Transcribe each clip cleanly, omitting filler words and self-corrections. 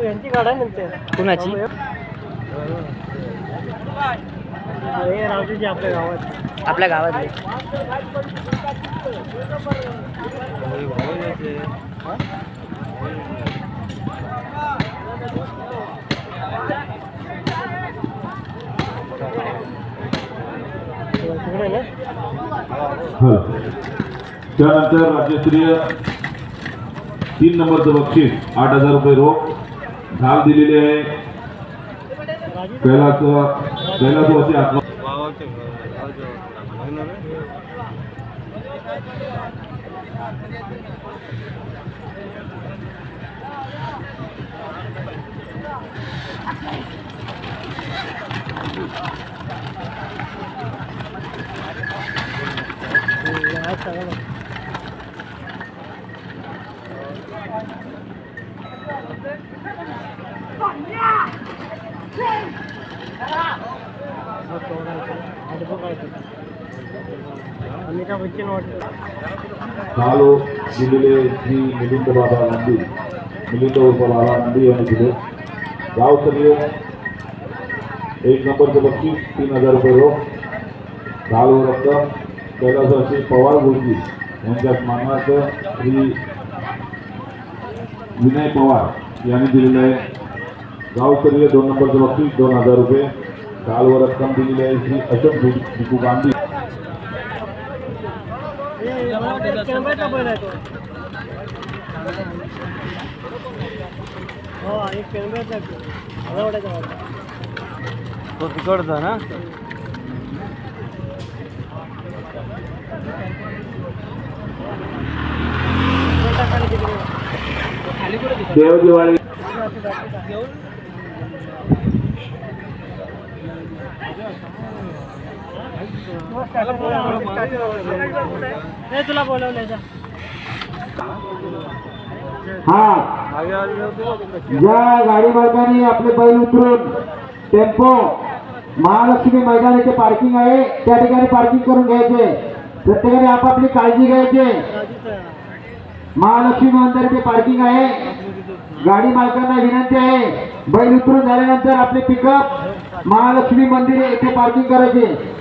यांची गाडा म्हणते कुणाची? राजूची आपल्या गावात. आपल्या गावातली. त्यानंतर राज्यस्तरीय 3 नंबरचं बक्षीस 8,000 रुपये रोख ढाल दिलेले आहे. कैलास वासी आत्मा अमिताभ बच्चन वाटतं चालू दिलेले श्री मिलिंद बाबा गांधी, मिलिंद उर्फ बाबा गांधी यांनी दिले. गावस्तरीय 1 नंबरचं बक्षीस 3,000 रुपये रोख ढाल व रक्कम कैलासवासी पवार गुरुजी यांच्या स्मरणार्थ श्री विनय पवार यांनी दिलेलं आहे. गावस्तरीय 2 नंबरचं बक्षीस 2,000 रुपये ढाल व रक्कम दिलेली आहे श्री अशोक भिकू गांधी. तो तिकडचा ना. देव दिवाळी तुला बोलवलं. हा, ज्या गाडी मालकाने आपले बैल उतरून टेम्पो महालक्ष्मी मैदान येथे पार्किंग आहे त्या ठिकाणी पार्किंग करून घ्यायचे. प्रत्येकाने आपापली काळजी घ्यायची. महालक्ष्मी मंदिर येथे पार्किंग आहे. गाडी मालकांना विनंती आहे बैल उतरून झाल्यानंतर आपले पिकअप महालक्ष्मी मंदिर येथे पार्किंग करायचे.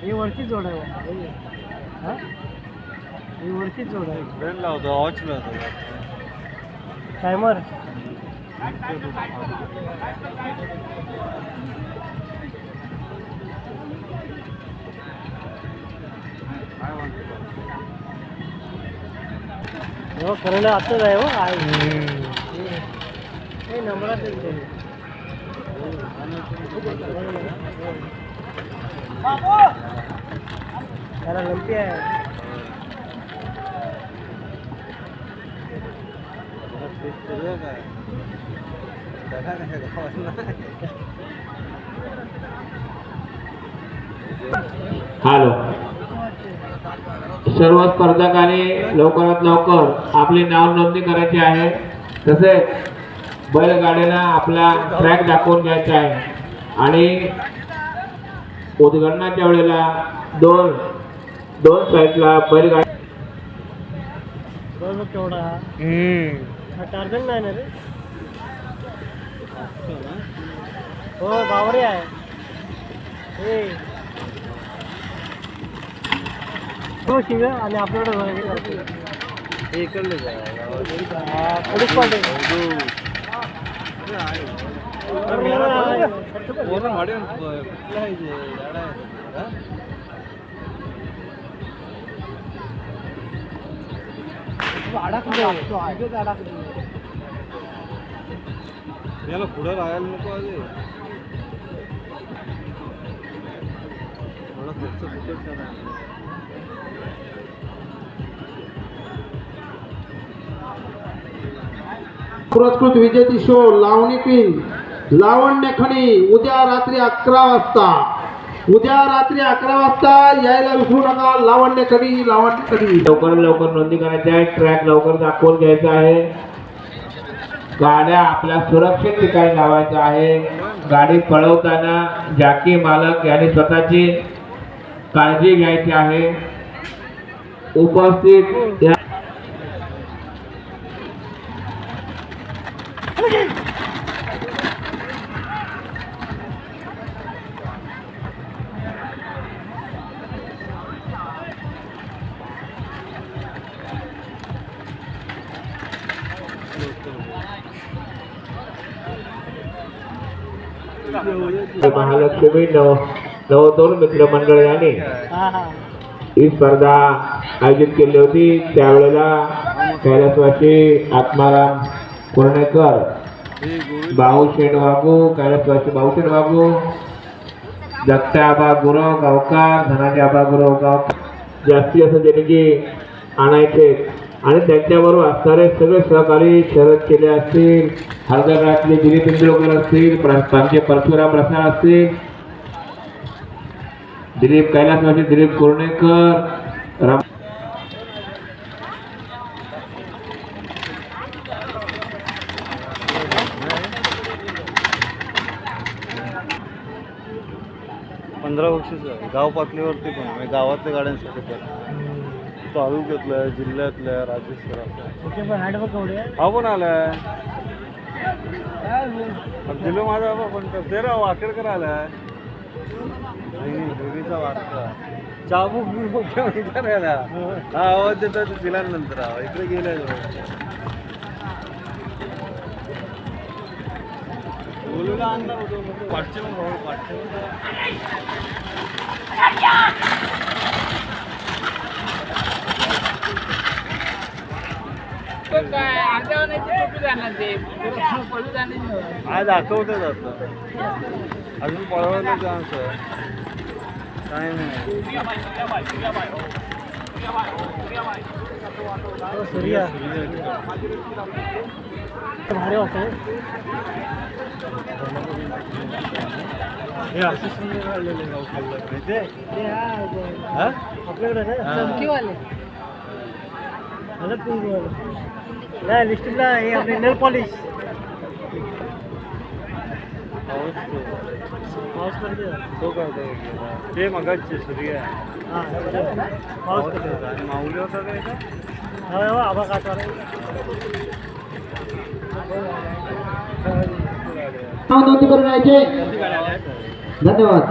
ही वरची जोड आहे. ही वरची जोड आहे. ट्रेन लावतो वॉच लावतो टायमर. हो खरं आताच आहे. हो आहे नंबरात त्याला लंपी आहे. हॅलो, सर्व स्पर्धकांनी लवकरात लवकर आपली नाव नोंदणी करायची आहे. तसेच बैलगाडीला आपला ट्रॅक दाखवून घ्यायचा आहे आणि उद्घाटनाच्या वेळेला दोन साईडला बैलगाडी केवढा टार्झन नाही ना रे. हो बावरे आहे. हो शिंग आणि आपल्याकडे इकडले पोलीस पाटील याला पुढे राहायला नको आधी. पुरस्कृत विजेती शो लावणी पिन लावण्य खणी उद्या रात्री 11 वाजता उद्या रात्री 11 वाजता यायला विसरू नका. लावण्य कधी लवकर नोंदणी करायची आहे. ट्रॅक लवकर दाखवून घ्यायचा आहे. गाड्या आपल्या सुरक्षित ठिकाणी लावायच्या आहे. गाडी पळवताना जॅकी मालक यांनी स्वतःची काळजी घ्यायची आहे. उपस्थित महालक्ष्मी नवतरुण मित्र मंडळ यांनी हा हा ही स्पर्धा आयोजित केली होती. त्यावेळेला कैलासवासी आत्माराम कुर्णेकर, बाऊशेठ वाघू, कैलासवासी बाऊशेठ वाघू, जगते आबा गुरव गावकार, धनाजी आबा गुरव गावकार जास्ती असं देणगी आणायचे आणि त्यांच्याबरोबर असणारे सगळे सहकारी शरद केले असतील, हळदरातले दिलीप इंद्रोकर असतील, परशुराम रसाळ असतील, दिलीप कैलासवासी दिलीप कुर्णेकर, राम 15 बक्षीस गाव पातळीवरती पण म्हणजे गावातल्या गाड्यांसाठी पण तालुक्यातल्या जिल्ह्यातल्या राज्यस्तरातल्या ओके पण हाट बघ केवढे आहे. हा पण आलाय दिलो माझा पण ते राव वाकेडकर आलाय देवीचा वारसा चाबूक करायला हा आवाज देतो तिला नंतर इकडे गेलाय बोलूला आणणार होतो पाठचे आज दाखवतच असतं अजून पळवायला चान्स काय नाही सूर्या भारी वाटतं हे असं सुंदर राहिलेले गाव खाल्लं माहिती हा आपल्याकडे ना चमकीवाले नाही लिस्टिकला हे आपले नेल पॉलिश पाऊस पडते तो काय ते मगाचे सूर्य हां पाऊस पडते आणि माऊली होता काय का हो आभा काटवाला नोंदणी करून यायचे. धन्यवाद.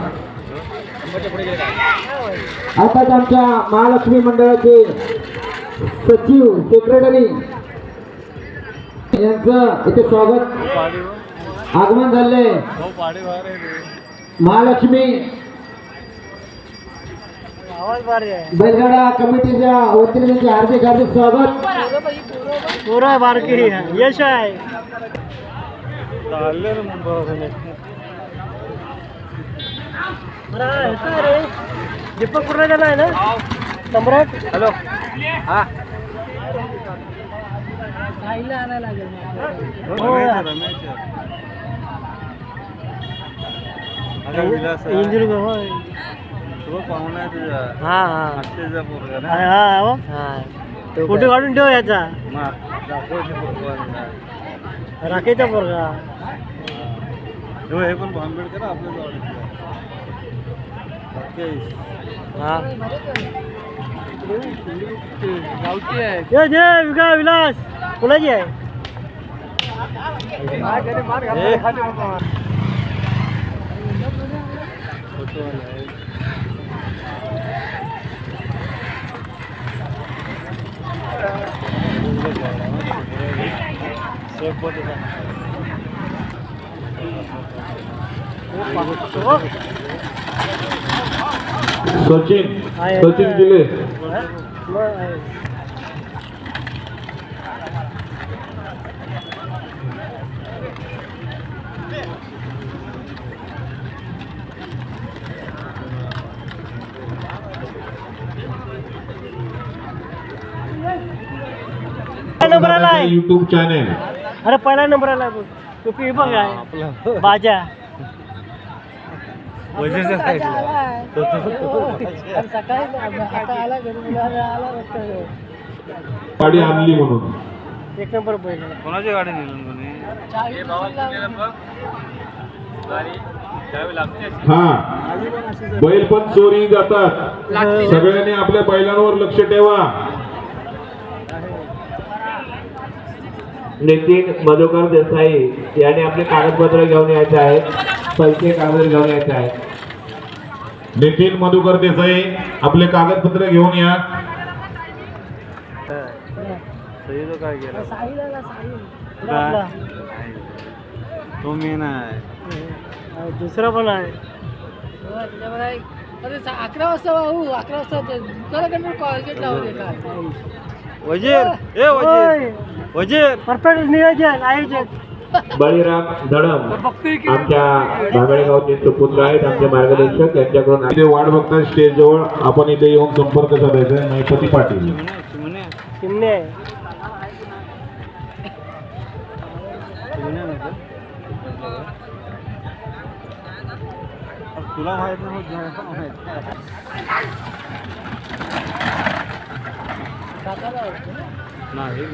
आताच आमच्या महालक्ष्मी मंडळाचे सचिव सेक्रेटरी यांचं इथे स्वागत आगमन झाले. पाडी बाहेर आहे महालक्ष्मी आवाज भारी आहे. बैलगाडा कमिटीच्या वतीने त्यांचे हार्दिक हार्दिक स्वागत. पोरं बारकी यश आहे. चालले ना मुंबई बरं ह्याचं रे दीपक पूर्ण आहे ना सम्राट. हॅलो हा आईला आणायला लागेल. विलास इंजुरी होय. तो पाहुणा आहे तुझ्या हा हा आत्तेचा पोरगा ना हा फोटो काढून ठेव याचा दाखवते पोरगा राखेचा पोरगा. हे पण भांबेडकर आपल्या गावठी आहे ये जय विका विलास कुणाची आहे. सचिन दिले नंबर आला आहे. यूट्यूब चॅनेल अरे पहिला नंबर आला तो बघ आहे बाजा वजीरच्या साईडला सकाळी आता आला घरी मुलाला आला वाटतं. गाडी आणली म्हणून एक नंबर बैल कोणाची गाडी नेलं कोणी हा बैल पण चोरी जातात सगळ्यांनी आपल्या बैलांवर लक्ष ठेवा नितीन मधुकर देसाई याने आपले कागदपत्र घेऊन यायचे आहेत. पैसे कागद घेऊन यायचे आहेत. नितीन मधुकर देसाई आपले कागदपत्र घेऊन या सही तो काय केला साहिल आला साहिल काय? तो मी नाही दुसरा पण आहे. अरे 11 वाजता भाऊ 11 वाजता दुकानाकडनं कॉलगेट लावले का वजीर ए वजीर वजीर परफेक्ट नियोजन आयोजन. बळीराम धडम आमच्या भागळेगावचे सुपुत्र आहेत. आमचे मार्गदर्शक यांच्याकडून इथे वाट बघता स्टेज जवळ आपण इथे येऊन संपर्क साधायचा आहे. महिपती पाटील चिमणे चिमणे तुला माहित नाही नाही